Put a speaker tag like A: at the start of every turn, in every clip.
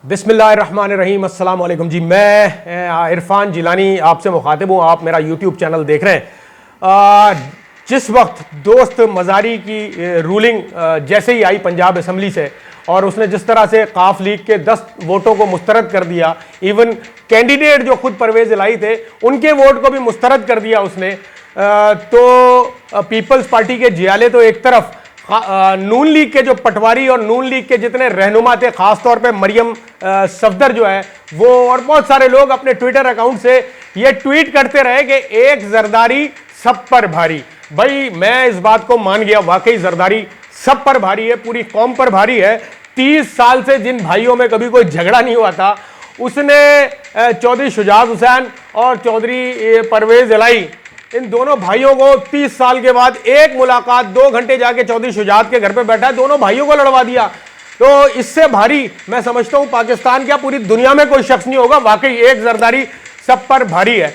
A: बिस्मिल्लाहिर्रहमानिर्रहीम, अस्सलाम वालेकुम जी। मैं इरफान जिलानी आपसे मुखातिब हूँ। आप मेरा यूट्यूब चैनल देख रहे हैं। जिस वक्त दोस्त मज़ारी की रूलिंग जैसे ही आई पंजाब असम्बली से, और उसने जिस तरह से काफ लीग के 10 वोटों को मुस्तरद कर दिया, इवन कैंडिडेट जो खुद परवेज़ इलाही थे उनके वोट को भी मुस्तरद कर दिया उसने, तो पीपल्स पार्टी के जियाले तो एक तरफ, नून लीग के जो पटवारी और नून लीग के जितने रहनुमा थे, खासतौर पे मरियम सफदर जो है वो, और बहुत सारे लोग अपने ट्विटर अकाउंट से ये ट्वीट करते रहे कि एक जरदारी सब पर भारी। भाई मैं इस बात को मान गया, वाकई जरदारी सब पर भारी है, पूरी कौम पर भारी है। 30 साल से जिन भाइयों में कभी कोई झगड़ा नहीं हुआ था, उसने चौधरी शुजात हुसैन और चौधरी परवेज इलाही, इन दोनों भाइयों को 30 साल के बाद एक मुलाकात 2 घंटे जाके चौधरी शुजात के घर पे बैठा है, दोनों भाइयों को लड़वा दिया। तो इससे भारी मैं समझता हूं पाकिस्तान क्या पूरी दुनिया में कोई शख्स नहीं होगा। वाकई एक जरदारी सब पर भारी है।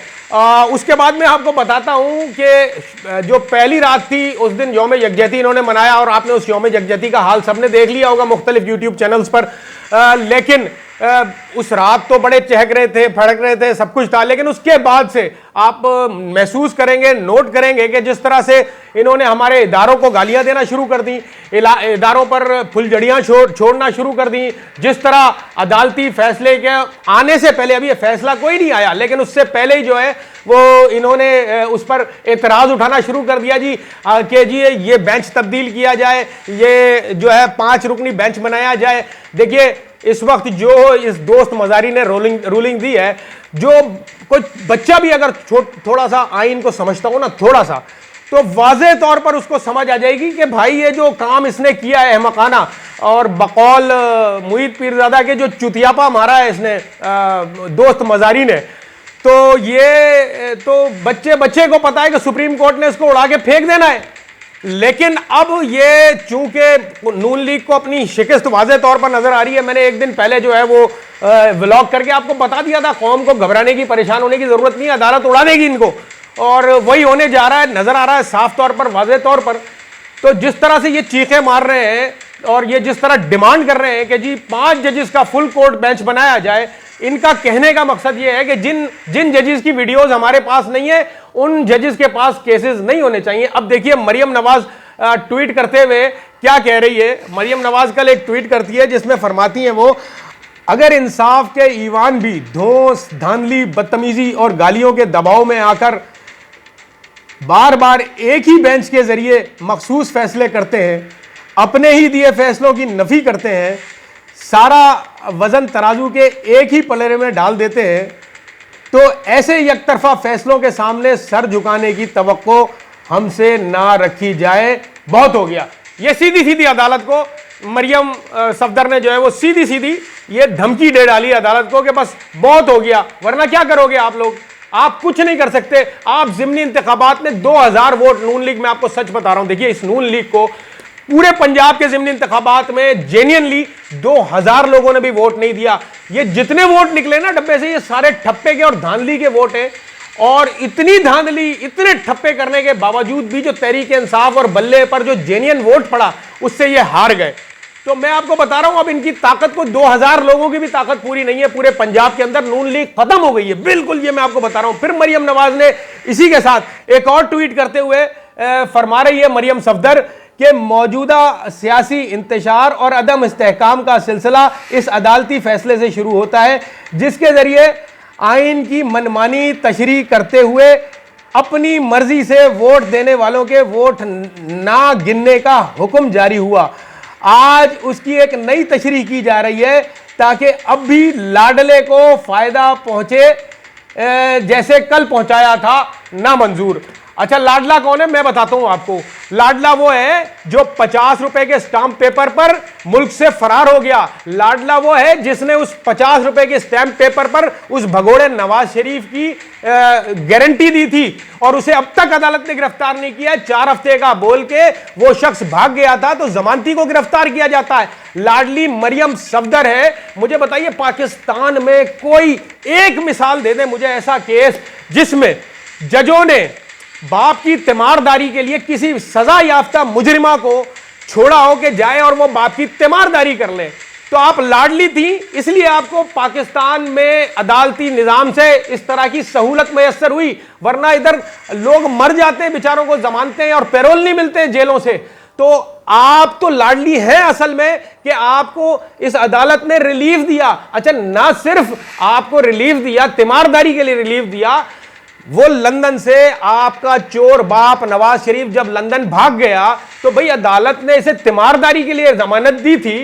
A: उसके बाद मैं आपको बताता हूं कि जो पहली रात थी उस दिन यौम यकजहती इन्होंने मनाया, और आपने उस यौम यकजहती का हाल सबने देख लिया होगा मुख्तलिफ यूट्यूब चैनल्स पर। लेकिन उस रात तो बड़े चहक रहे थे, फड़क रहे थे, सब कुछ था, लेकिन उसके बाद से आप महसूस करेंगे, नोट करेंगे कि जिस तरह से इन्होंने हमारे इदारों को गालियां देना शुरू कर दी, इदारों पर फुलझड़ियां छोड़ना शुरू कर दी, जिस तरह अदालती फैसले के आने से पहले, अभी ये फैसला कोई नहीं आया लेकिन उससे पहले ही जो है वो इन्होंने उस पर एतराज उठाना शुरू कर दिया जी, कि जी ये बेंच तब्दील किया जाए, ये जो है 5 रुकनी बेंच बनाया जाए। देखिए इस वक्त जो इस दोस्त मज़ारी ने रूलिंग दी है, जो कोई बच्चा भी अगर थोड़ा सा आइन को समझता हो ना, थोड़ा सा, तो वाज़े तौर पर उसको समझ आ जाएगी कि भाई ये जो काम इसने किया है अहमकाना, और बकौल मुईद पीरजादा के जो चुतियापा मारा है इसने दोस्त मज़ारी ने, तो ये तो बच्चे को पता है कि सुप्रीम कोर्ट ने इसको उड़ा के फेंक देना है। लेकिन अब ये चूंकि नून लीग को अपनी शिकस्त वाज़े तौर पर नजर आ रही है, मैंने एक दिन पहले जो है वो व्लॉग करके आपको बता दिया था, कौम को घबराने की, परेशान होने की जरूरत नहीं है, अदालत उड़ा देगी इनको, और वही होने जा रहा है, नजर आ रहा है साफ तौर पर, वाज़े तौर पर। तो जिस तरह से ये चीखें मार रहे हैं और ये जिस तरह डिमांड कर रहे हैं कि जी 5 जजेस का फुल कोर्ट बेंच बनाया जाए, इनका कहने का मकसद ये है कि जिन जजेस की वीडियोस हमारे पास नहीं है, उन जजेस के पास केसेस नहीं होने चाहिए। अब देखिए मरियम नवाज ट्वीट करते हुए क्या कह रही है। मरियम नवाज कल एक ट्वीट करती है जिसमें फरमाती हैं वो, अगर इंसाफ के ईवान भी धौंस, धांधली, बदतमीजी और गालियों के दबाव में आकर बार बार एक ही बेंच के जरिए मखसूस फैसले करते हैं, अपने ही दिए फैसलों की नफी करते हैं, सारा वजन तराजू के एक ही पलड़े में डाल देते हैं, तो ऐसे यकतरफा फैसलों के सामने सर झुकाने की तवक्को हमसे ना रखी जाए, बहुत हो गया। ये सीधी सीधी अदालत को मरियम सफदर ने जो है वो सीधी सीधी ये धमकी दे डाली अदालत को कि बस बहुत हो गया, वरना क्या करोगे आप लोग, आप कुछ नहीं कर सकते। आप ज़िमनी इंतखाबात में 2000 वोट नून लीग, मैं आपको सच बता रहा हूं, देखिए इस नून लीग को पूरे पंजाब के ज़िमनी इंतखाबात में जेन्युइनली 2000 लोगों ने भी वोट नहीं दिया। ये जितने वोट निकले ना डब्बे से, ये सारे ठप्पे के और धांधली के वोट हैं, और इतनी धांधली, इतने ठप्पे करने के बावजूद भी जो तहरीक इंसाफ और बल्ले पर जो जेन्युइन वोट पड़ा, उससे ये हार गए। तो मैं आपको बता रहा हूं, अब इनकी ताकत को 2000 लोगों की भी ताकत पूरी नहीं है पूरे पंजाब के अंदर, नून लीग खत्म हो गई है बिल्कुल, ये मैं आपको बता रहा हूं। फिर मरियम नवाज ने इसी के साथ एक और ट्वीट करते हुए फरमा रही है मरियम सफदर कि मौजूदा सियासी इंतशार और अदम इस्तेहकाम का सिलसिला इस अदालती फैसले से शुरू होता है, जिसके जरिए आइन की मनमानी तशरीह करते हुए अपनी मर्जी से वोट देने वालों के वोट ना गिनने का हुक्म जारी हुआ। आज उसकी एक नई तशरीह की जा रही है ताकि अब भी लाडले को फायदा पहुंचे, जैसे कल पहुंचाया था नामंजूर। अच्छा, लाडला कौन है मैं बताता हूं आपको। लाडला वो है जो 50 रुपए के स्टाम्प पेपर पर मुल्क से फरार हो गया। लाडला वो है जिसने उस 50 रुपए के स्टाम्प पेपर पर उस भगोड़े नवाज शरीफ की गारंटी दी थी, और उसे अब तक अदालत ने गिरफ्तार नहीं किया। 4 हफ्ते का बोल के वो शख्स भाग गया था, तो जमानती को गिरफ्तार किया जाता है। लाडली मरियम सफदर है। मुझे बताइए पाकिस्तान में कोई एक मिसाल दे दे मुझे ऐसा केस जिसमें जजों ने बाप की तिमारदारी के लिए किसी सजा याफ्ता मुजरिमा को छोड़ा हो कि जाए और वो बाप की तिमारदारी कर ले। तो आप लाडली थी, इसलिए आपको पाकिस्तान में अदालती निजाम से इस तरह की सहूलत मैसर हुई, वरना इधर लोग मर जाते हैं बेचारों को जमानतें और पैरोल नहीं मिलते जेलों से। तो आप तो लाडली है असल में कि आपको इस अदालत ने रिलीफ दिया। अच्छा, ना सिर्फ आपको रिलीफ दिया, तीमारदारी के लिए रिलीफ दिया, वो लंदन से आपका चोर बाप नवाज शरीफ जब लंदन भाग गया तो भाई अदालत ने इसे तीमारदारी के लिए जमानत दी थी,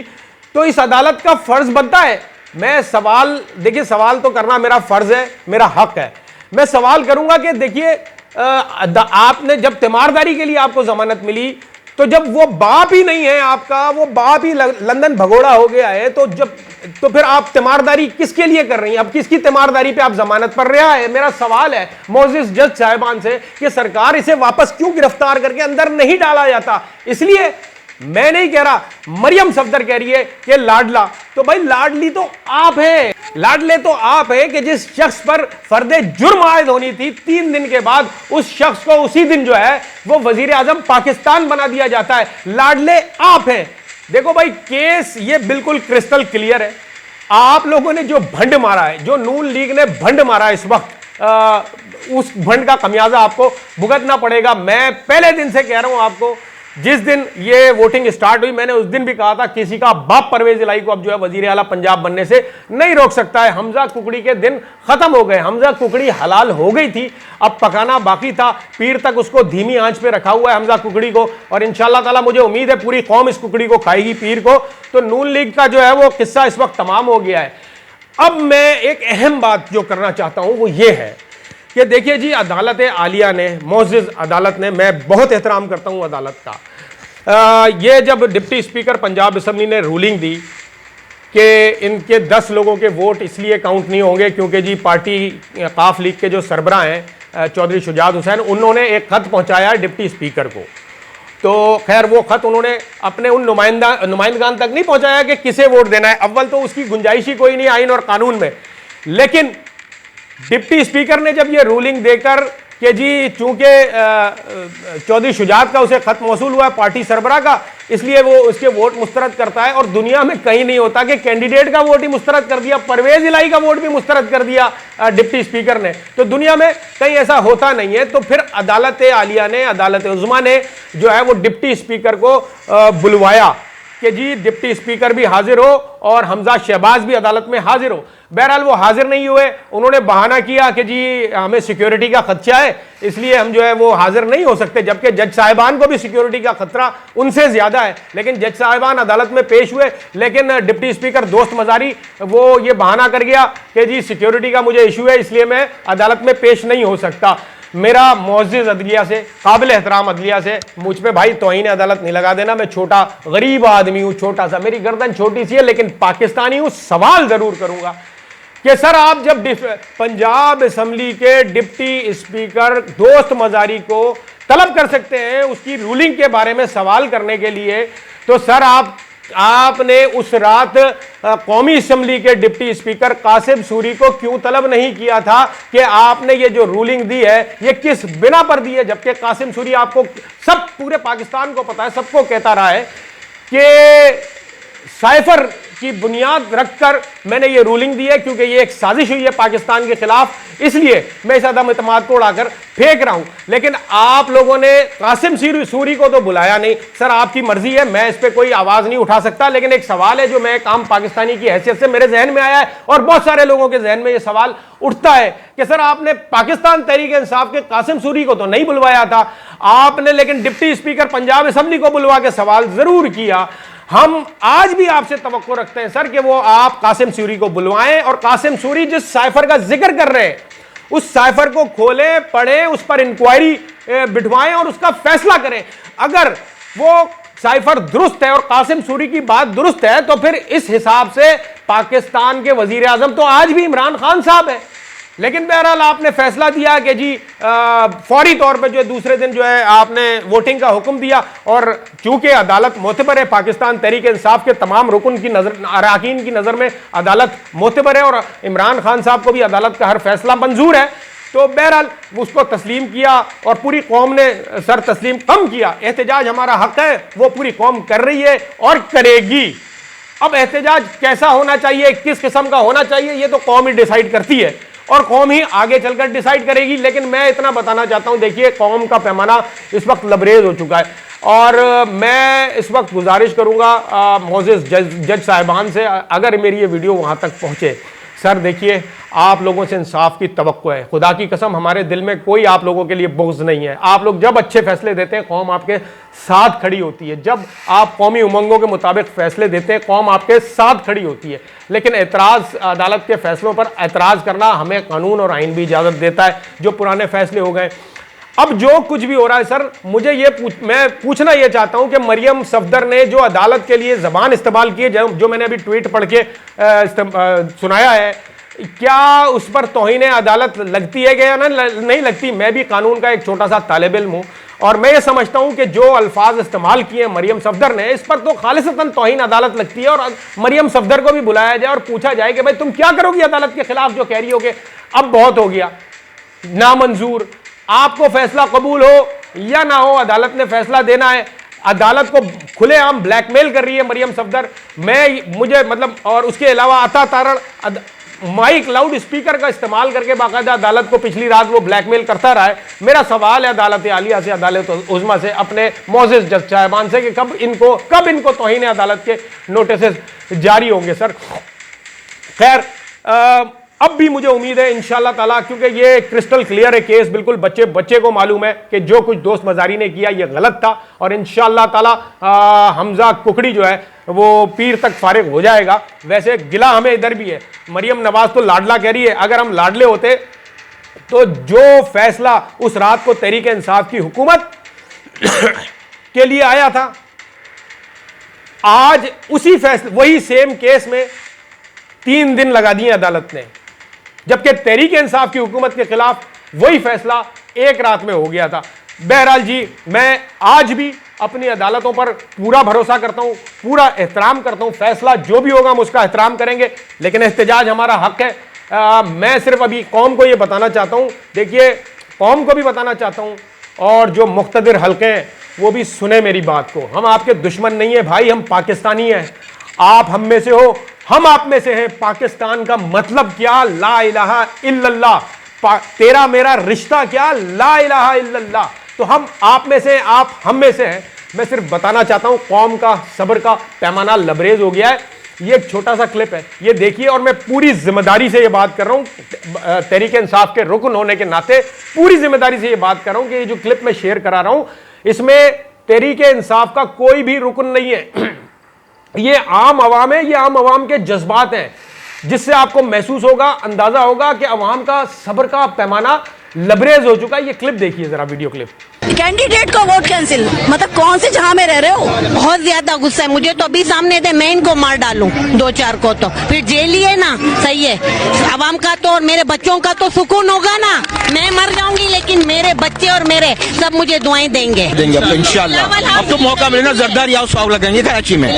A: तो इस अदालत का फर्ज बनता है। मैं सवाल, देखिए सवाल तो करना मेरा फर्ज है, मेरा हक है। मैं सवाल करूंगा कि देखिए आपने जब तीमारदारी के लिए आपको जमानत मिली, तो जब वो बाप ही नहीं है आपका, वो बाप ही लंदन भगोड़ा हो गया है, तो फिर आप तीमारदारी किसके लिए कर रही हैं? अब किसकी तीमारदारी पे आप जमानत पर रहा है? मेरा सवाल है मोजिस जज साहिबान से कि सरकार इसे वापस क्यों गिरफ्तार करके अंदर नहीं डाला जाता? इसलिए मैं नहीं कह रहा, मरियम सफदर कह रही है कि लाडला, तो भाई लाडली तो आप हैं, लाडले तो आप हैं कि जिस शख्स पर फर्दे जुर्म आयद होनी थी 3 दिन के बाद उस शख्स को उसी दिन जो है वो वजीर आजम पाकिस्तान बना दिया जाता है। लाडले आप हैं। देखो भाई, केस ये बिल्कुल क्रिस्टल क्लियर है। आप लोगों ने जो भंड मारा है, जो नून लीग ने भंड मारा है इस वक्त, उस भंड का खमियाजा आपको भुगतना पड़ेगा। मैं पहले दिन से कह रहा हूं आपको, जिस दिन ये वोटिंग स्टार्ट हुई मैंने उस दिन भी कहा था किसी का बाप परवेज इलाही को अब जो है वजीर आला पंजाब बनने से नहीं रोक सकता है। हमजा कुकड़ी के दिन खत्म हो गए, हमजा कुकड़ी हलाल हो गई थी, अब पकाना बाकी था। पीर तक उसको धीमी आंच पे रखा हुआ है हमजा कुकड़ी को, और इंशाअल्लाह ताला मुझे उम्मीद है पूरी कौम इस कुकड़ी को खाएगी पीर को। तो नून लीग का जो है वो किस्सा इस वक्त तमाम हो गया है। अब मैं एक अहम बात जो करना चाहता हूं वो ये है कि देखिए जी, अदालत आलिया ने, मोअज़्ज़िज़ अदालत ने, मैं बहुत एहतराम करता हूं अदालत का, ये जब डिप्टी स्पीकर पंजाब असम्बली ने रूलिंग दी कि इनके 10 लोगों के वोट इसलिए काउंट नहीं होंगे क्योंकि जी पार्टी काफ लीग के जो सरबरा हैं चौधरी शुजात हुसैन, उन्होंने एक खत पहुंचाया डिप्टी स्पीकर को। तो खैर वो खत उन्होंने अपने उन नुमाइंदगान तक नहीं पहुंचाया कि किसे वोट देना है, अव्वल तो उसकी गुंजाइश ही कोई नहीं आइन और कानून में। लेकिन डिप्टी स्पीकर ने जब ये रूलिंग देकर कि जी चूंकि चौधरी शुजात का उसे खत मौसूल हुआ है पार्टी सरबरा का, इसलिए वो उसके वोट मुस्तरद करता है, और दुनिया में कहीं नहीं होता कि कैंडिडेट का वोट ही मुस्तरद कर दिया, परवेज इलाही का वोट भी मुस्तरद कर दिया डिप्टी स्पीकर ने, तो दुनिया में कहीं ऐसा होता नहीं है। तो फिर अदालत आलिया ने, अदालत उज़्मा ने जो है वो डिप्टी स्पीकर को बुलवाया कि जी डिप्टी स्पीकर भी हाजिर हो और हमजा शहबाज भी अदालत में हाजिर हो। बहरहाल वो हाजिर नहीं हुए, उन्होंने बहाना किया कि जी हमें सिक्योरिटी का खदशा है, इसलिए हम जो है वो हाजिर नहीं हो सकते, जबकि जज साहिबान को भी सिक्योरिटी का खतरा उनसे ज्यादा है। लेकिन जज साहिबान अदालत में पेश हुए, लेकिन डिप्टी स्पीकर दोस्त मजारी वो ये बहाना कर गया कि जी सिक्योरिटी का मुझे इशू है, इसलिए मैं अदालत में पेश नहीं हो सकता। मेरा मुअज़्ज़िज़ अदलिया से, काबिल एहतराम अदलिया से, मुझ पे भाई तौहीन अदालत नहीं लगा देना। मैं छोटा गरीब आदमी हूं, छोटा सा, मेरी गर्दन छोटी सी है, लेकिन पाकिस्तानी हूं। सवाल जरूर करूंगा कि सर आप जब पंजाब असम्बली के डिप्टी स्पीकर दोस्त मजारी को तलब कर सकते हैं उसकी रूलिंग के बारे में सवाल करने के लिए, तो सर आपने उस रात कौमी असम्बली के डिप्टी स्पीकर कासिम सूरी को क्यों तलब नहीं किया था कि आपने ये जो रूलिंग दी है ये किस बिना पर दी है? जबकि कासिम सूरी आपको, सब पूरे पाकिस्तान को पता है, सबको कहता रहा है कि साइफर की बुनियाद रखकर मैंने ये रूलिंग दी है क्योंकि ये एक साजिश हुई है पाकिस्तान के खिलाफ, इसलिए मैं इस अदम इत्मीनान को उड़ाकर फेंक रहा हूं। लेकिन आप लोगों ने कासिम सूरी को तो बुलाया नहीं। सर आपकी मर्जी है, मैं इस पर कोई आवाज नहीं उठा सकता, लेकिन एक सवाल है जो मैं एक आम पाकिस्तानी की हैसियत से मेरे जहन में आया है और बहुत सारे लोगों के जहन में यह सवाल उठता है कि सर आपने पाकिस्तान तहरीक इंसाफ के कासिम सूरी को तो नहीं बुलवाया था आपने, लेकिन डिप्टी स्पीकर पंजाब असम्बली को बुलवा के सवाल जरूर किया। हम आज भी आपसे तवक्को रखते हैं सर कि वो आप कासिम सूरी को बुलवाएं और कासिम सूरी जिस साइफर का जिक्र कर रहे हैं उस साइफर को खोलें, पढ़ें, उस पर इंक्वायरी बिठवाएं और उसका फैसला करें। अगर वो साइफर दुरुस्त है और कासिम सूरी की बात दुरुस्त है तो फिर इस हिसाब से पाकिस्तान के वजीर आजम तो आज भी इमरान खान साहब है। लेकिन बहरहाल आपने फैसला दिया कि जी फौरी तौर पे जो है दूसरे दिन जो है आपने वोटिंग का हुक्म दिया, और चूंकि अदालत मोतबर है, पाकिस्तान तहरीक इंसाफ के तमाम रुकन की नजर, अरकान की नजर में अदालत मोतबर है और इमरान खान साहब को भी अदालत का हर फैसला मंजूर है, तो बहरहाल उसको तस्लीम किया और पूरी कौम ने सर तस्लीम कम किया। एहतजाज हमारा हक है, वो पूरी कौम कर रही है और करेगी। अब एहतजाज कैसा होना चाहिए, किस किस्म का होना चाहिए, ये तो कौम ही डिसाइड करती है और कौम ही आगे चलकर डिसाइड करेगी। लेकिन मैं इतना बताना चाहता हूं, देखिए कौम का पैमाना इस वक्त लबरेज हो चुका है और मैं इस वक्त गुजारिश करूंगा मोजेस जज साहिबान से, अगर मेरी ये वीडियो वहां तक पहुंचे, सर देखिए आप लोगों से इंसाफ की तवक्को है, खुदा की कसम हमारे दिल में कोई आप लोगों के लिए बुग़्ज़ नहीं है। आप लोग जब अच्छे फैसले देते हैं कौम आपके साथ खड़ी होती है, जब आप कौमी उमंगों के मुताबिक फैसले देते हैं कौम आपके साथ खड़ी होती है। लेकिन एतराज़, अदालत के फैसलों पर एतराज़ करना हमें कानून और आइन भी इजाज़त देता है, जो पुराने फैसले हो गए। अब जो कुछ भी हो रहा है सर, मुझे मैं पूछना ये चाहता हूं कि मरियम सफदर ने जो अदालत के लिए जबान इस्तेमाल की है, जो मैंने अभी ट्वीट पढ़ के सुनाया है, क्या उस पर तौहीन अदालत लगती है या नहीं लगती? मैं भी कानून का एक छोटा सा तालिब इल्म हूं और मैं ये समझता हूं कि जो अल्फाज इस्तेमाल किए मरियम सफदर ने, इस पर तो खालिसतन तौहीन अदालत लगती है और मरियम सफदर को भी बुलाया जाए और पूछा जाए कि भाई तुम क्या करोगी अदालत के खिलाफ जो कह रही हो कि अब बहुत हो गया, नामंजूर, आपको फैसला कबूल हो या ना हो, अदालत ने फैसला देना है। अदालत को खुलेआम ब्लैकमेल कर रही है मरियम सफदर। मुझे मतलब, और उसके अलावा अता तारण माइक लाउड स्पीकर का इस्तेमाल करके बाकायदा अदालत को पिछली रात वो ब्लैकमेल करता रहा है। मेरा सवाल है अदालत आलिया से, अदालत उज़्मा से, अपने मोअज़्ज़िज़ जज साहिबान से कि कब इनको तौहीन अदालत के नोटिस जारी होंगे सर। खैर अब भी मुझे उम्मीद है इंशाअल्लाह ताला, क्योंकि ये क्रिस्टल क्लियर है केस, बिल्कुल बच्चे को मालूम है कि जो कुछ दोस्त मजारी ने किया ये गलत था और इंशाअल्लाह ताला हमजा कुकड़ी जो है वो पीर तक फारिग हो जाएगा। वैसे गिला हमें इधर भी है, मरियम नवाज तो लाडला कह रही है, अगर हम लाडले होते तो जो फैसला उस रात को तहरीक इंसाफ की हुकूमत के लिए आया था, आज उसी फैसले, वही सेम केस में 3 दिन लगा दिए अदालत ने, जबकि तहरीक इंसाफ की हुकूमत के खिलाफ वही फैसला एक रात में हो गया था। बहरहाल जी, मैं आज भी अपनी अदालतों पर पूरा भरोसा करता हूं, पूरा एहतराम करता हूं, फैसला जो भी होगा हम उसका एहतराम करेंगे, लेकिन एहतजाज हमारा हक है। मैं सिर्फ अभी कौम को यह बताना चाहता हूं, देखिए कौम को भी बताना चाहता हूं और जो मुख्तदिर हल्के हैं वो भी सुने मेरी बात को। हम आपके दुश्मन नहीं है भाई, हम पाकिस्तानी हैं। आप हम में से हो, हम आप में से हैं। पाकिस्तान का मतलब क्या? ला इलाहा इल्लल्लाह। तेरा मेरा रिश्ता क्या? ला इलाहा इल्लल्लाह। तो हम आप में से, आप हम में से हैं। मैं सिर्फ बताना चाहता हूं कौम का सब्र का पैमाना लबरेज हो गया है। ये एक छोटा सा क्लिप है, ये देखिए, और मैं पूरी जिम्मेदारी से ये बात कर रहा हूं, तहरीक इंसाफ के रुकन होने के नाते पूरी जिम्मेदारी से ये बात कर रहा हूं कि ये जो क्लिप मैं शेयर करा रहा हूं इसमें तहरीक इंसाफ का कोई भी रुकन नहीं है। ये आम अवाम है, ये आम अवाम के जज्बात हैं, जिससे आपको महसूस होगा, अंदाजा होगा कि अवाम का सब्र का पैमाना लबरेज हो चुका है। ये क्लिप देखिए जरा, वीडियो क्लिप।
B: कैंडिडेट को वोट कैंसिल, मतलब कौन से जहां में रह रहे हो? बहुत ज्यादा गुस्सा है मुझे तो। अभी सामने थे, मैं इनको मार डालूं 2-4 को, तो फिर जेल ही है ना। सही है, आवाम का तो और मेरे बच्चों का तो सुकून होगा ना। मैं मर जाऊंगी लेकिन मेरे बच्चे और मेरे सब मुझे दुआएं देंगे
C: आपको इंशाल्लाह। अब तो मौका मिले ना, जरदारी हाउस आग लगाएंगे कराची में।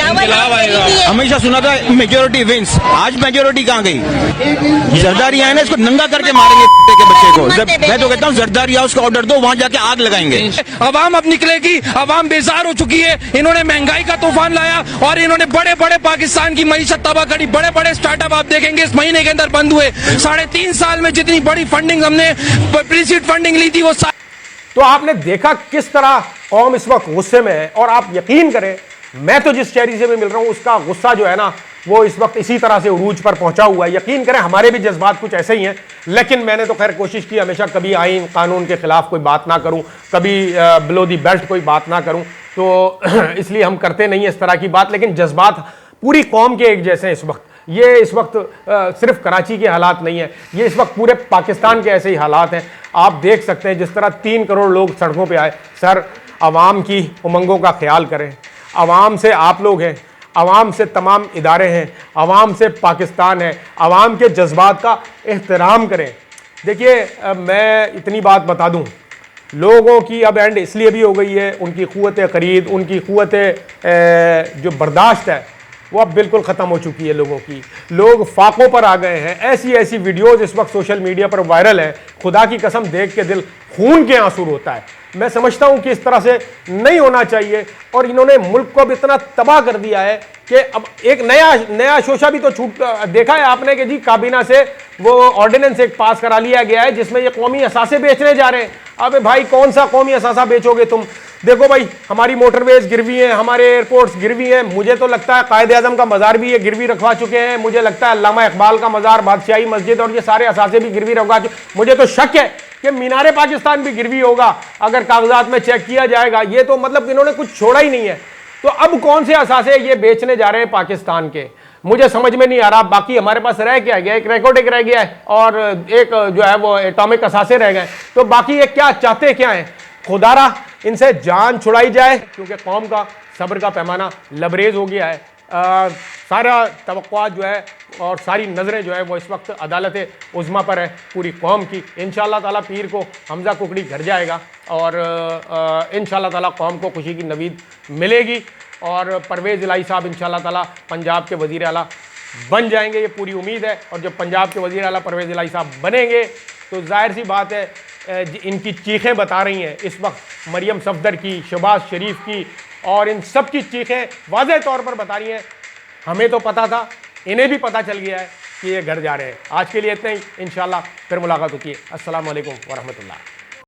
C: हमेशा सुना था मेजोरिटी विंस, आज मेजोरिटी कहाँ गई? जरदारी आए ना, इसको नंगा करके मारेंगे के बच्चे को। मैं तो कहता हूँ जरदारी हाउस का ऑर्डर दो, वहाँ जाके आग लगाएंगे।
D: अवाम अब निकलेगी, अवाम बेजार हो चुकी है। इन्होंने महंगाई का तूफान लाया और इन्होंने बड़े बड़े पाकिस्तान की मईशत तबाह करी। बड़े बड़े स्टार्टअप आप देखेंगे इस महीने के अंदर बंद हुए। 3.5 साल में जितनी बड़ी फंडिंग हमने प्रीसीड फंडिंग ली थी वो
A: तो आपने देखा किस तरह कौम इस वक्त गुस्से में है। और आप यकीन करें, मैं तो जिस शहरी से भी मिल रहा हूं उसका गुस्सा जो है ना वो इस वक्त इसी तरह से उरूज पर पहुंचा हुआ है। यकीन करें हमारे भी जज्बात कुछ ऐसे ही हैं। लेकिन मैंने तो खैर कोशिश की हमेशा कभी आईन कानून के खिलाफ कोई बात ना करूं, कभी बिलो दी बेल्ट कोई बात ना करूं, तो इसलिए हम करते नहीं है इस तरह की बात। लेकिन जज्बात पूरी कौम के एक जैसे हैं इस वक्त। ये इस वक्त सिर्फ कराची के हालात नहीं है, ये इस वक्त पूरे पाकिस्तान के ऐसे ही हालात हैं। आप देख सकते हैं जिस तरह 3 करोड़ लोग सड़कों पे आए। सर, आवाम की उमंगों का ख्याल करें। आवाम से आप लोग हैं, आवाम से तमाम इदारे हैं, आवाम से पाकिस्तान है। आवाम के जज्बात का एहतराम करें। देखिए, मैं इतनी बात बता दूं, लोगों की अब एंड इसलिए भी हो गई है, उनकी क़ुव्वत ख़रीद, उनकी क़ुव्वत जो बर्दाश्त है वो अब बिल्कुल ख़त्म हो चुकी है लोगों की। लोग फाकों पर आ गए हैं। ऐसी ऐसी वीडियोज़ इस वक्त सोशल मीडिया पर वायरल है, खुदा की कसम देख के दिल खून के आंसू रोता है। मैं समझता हूं कि इस तरह से नहीं होना चाहिए और इन्होंने मुल्क को अब इतना तबाह कर दिया है कि अब एक नया शोशा भी तो छूट देखा है आपने कि जी काबीना से वो ऑर्डिनेंस एक पास करा लिया गया है जिसमें ये कौमी असासे बेचने जा रहे हैं। अबे भाई कौन सा कौमी असासा बेचोगे तुम? देखो भाई हमारी मोटरवेज गिरवी हैं, हमारे एयरपोर्ट्स गिरवी हैं। मुझे तो लगता है कायद आजम का मज़ार भी ये गिरवी रखवा चुके हैं। मुझे लगता है अल्लामा इकबाल का मज़ार, बादशाही मस्जिद और ये सारे असासे भी गिरवी रखवा चुके। मुझे तो शक है कि मीनारे पाकिस्तान भी गिरवी होगा अगर कागजात में चेक किया जाएगा। ये तो मतलब इन्होंने कुछ छोड़ा ही नहीं है। तो अब कौन से असासे ये बेचने जा रहे हैं पाकिस्तान के, मुझे समझ में नहीं आ रहा। बाकी हमारे पास रह क्या गया, एक रेकॉर्डिक रह गया है और एक जो है वो एटॉमिक असासे रह गए। तो बाकी ये क्या चाहते क्या हैं? खुदारा इनसे जान छुड़ाई जाए क्योंकि कौम का सब्र का पैमाना लबरेज हो गया है। सारा तवक्कुआत जो है और सारी नज़रें जो है वो इस वक्त अदालत उज़्मा पर है पूरी कौम की। इंशाअल्लाह ताला पीर को हमज़ा कुकड़ी घर जाएगा और इंशाअल्लाह ताला कौम को खुशी की नवीद मिलेगी और परवेज़ इलाही साहब इंशाअल्लाह ताला पंजाब के वज़ीर आला बन जाएंगे, ये पूरी उम्मीद है। और जब पंजाब के वज़ीर आला परवेज़ इलाही साहब बनेंगे तो जाहिर सी बात है इनकी चीखें बता रही हैं इस वक्त मरियम सफदर की, शहबाज शरीफ की और इन सब की चीखें वाज़ेह तौर पर बता रही हैं। हमें तो पता था, इन्हें भी पता चल गया है कि ये घर जा रहे हैं। आज के लिए इतना ही, इंशाअल्लाह फिर मुलाकात होती है। अस्सलाम वालेकुम वरहमतुल्लाह।